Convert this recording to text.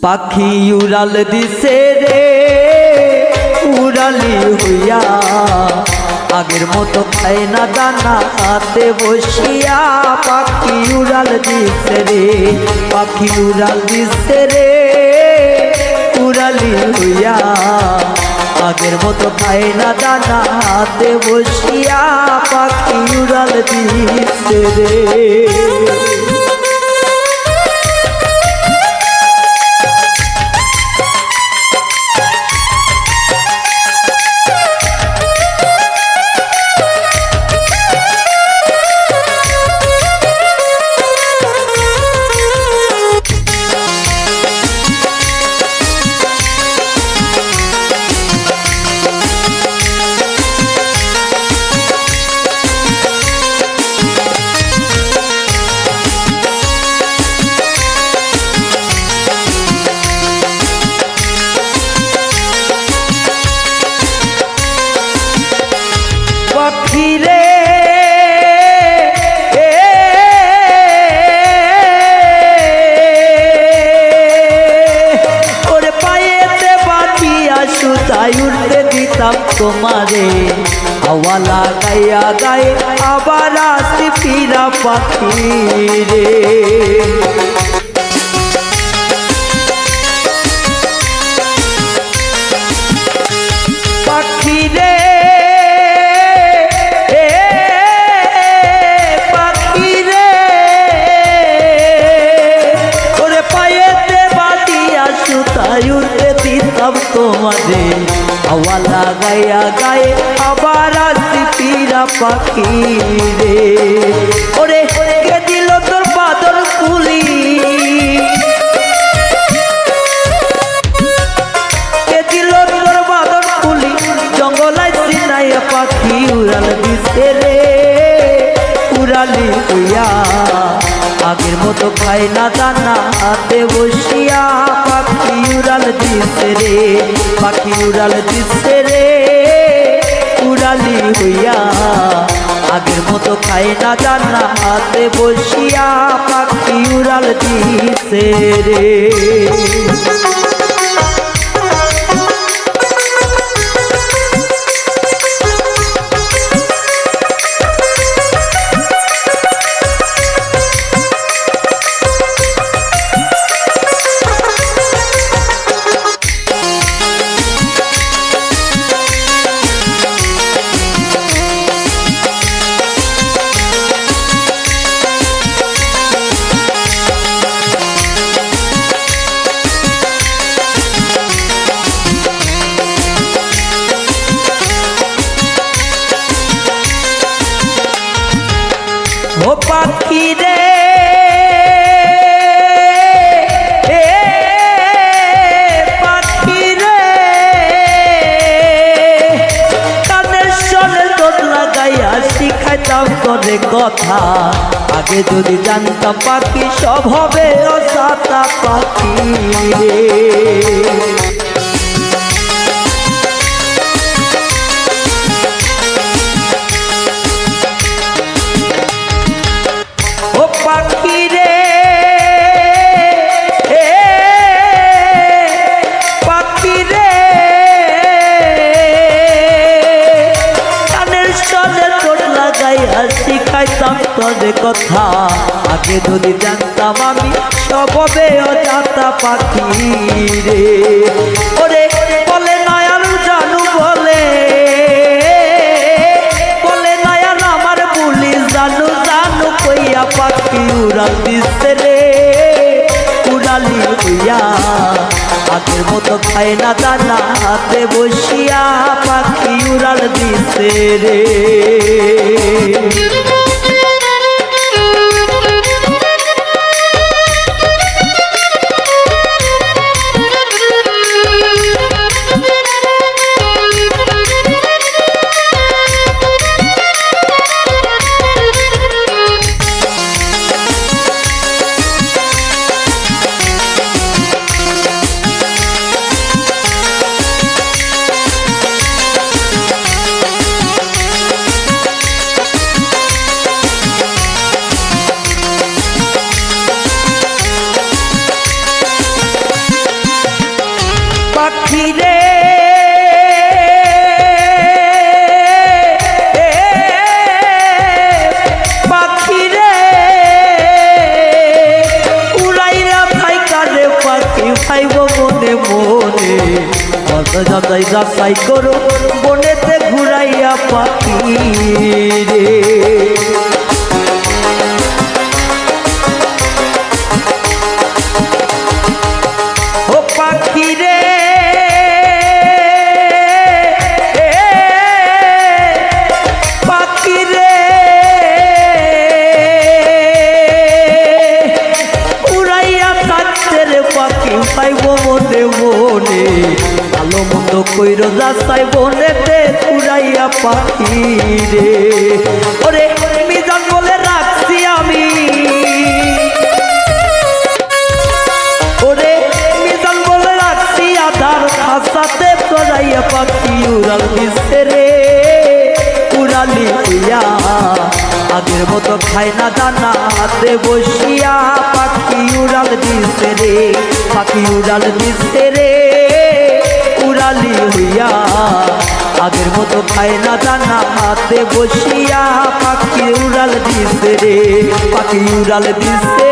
পাখি উড়াল দিছে রে উড়ালি হইয়া, আগের মতো খায় না দানা হাতে বসিয়া। পাখি উড়াল দিছে রে, পাখি উড়াল দিছে রে উড়ালি হইয়া, আগের মতো খায় না দানা হাতে বসিয়া। পাখি উড়াল দিছে রে। পাখিরে ওরে পায়েতে বাঁধিয়া সুতায় উঠতে দিতাম তোমারে, হাওয়া লাগাইয়া গায়ে আবার আসি ফিরা পাখিরে। পাখিরে উঠতে দিতাম তোমারে, হাওয়া লাগাইয়া গায়ে আবার আসি ফিরা পাখিরে। ওরে কে দিল তোর বাদর কুলি, কে দিল তোর বাদর কুলি, জঙ্গলায় চিনাইয়া পাখি উড়াল দিছে রে উড়ালি হইয়া, আগের মতো খায় না দানা হাতে বসিয়া। পাখি উড়াল দিছে রে, পাখি উড়াল দিছে রে উড়ালি হইয়া, আগের মতো খায় না দানা হাতে বসিয়া। পাখি উড়াল দিছে রে। ও পাখি রে পাখি রে, কানের সনে দোল লাগাইয়া শিখাইতাম তোরে কথা, আগে যদি জানতাম পাখি সব হবে অসাতা পাখি রে। পাখি রে পাখি রে, কানের সনে তোর লাগাইয়া শিখাইতাম তোরে কথা, আগে যদি জানতাম আমি সব হবে অজাতা পাখি রে। ওরে বলে নয়াল জানু বলে, বলে নয়াল আমার বুলি জানু জানু কইয়া। পাখি উড়াল দিছে রে উড়ালি হইয়া, আগের মতো খায় না দানা হাতে বসিয়া। পাখি উড়াল দিছে রে। যাচাই যাচাই করো বনেতে ঘুরাইয়া পাখি রে। ও পাখি রে পাখি রে উড়াইয়া থাকতে রে পাখি পাইব মনে মনে ভালো মন্দ কইর যাচাই বনেতে উড়াইয়া পাখি রে। ওরে মিজান বলে রাখছি আমি, ওরে মিজান বলে রাখছি আধার খাসাতে চড়াইয়া পাখি উড়াল দিছে রে। উড়ালি হইয়া আগের মতো খায় না দানা হাতে বসিয়া পাখি উড়াল দিছে রে। পাখি উড়াল দিছে রে উড়ালি হইয়া আগের মতো খায় না দানা হাতে বসিয়া পাখি উড়াল দিছে রে। পাখি উড়াল দিছে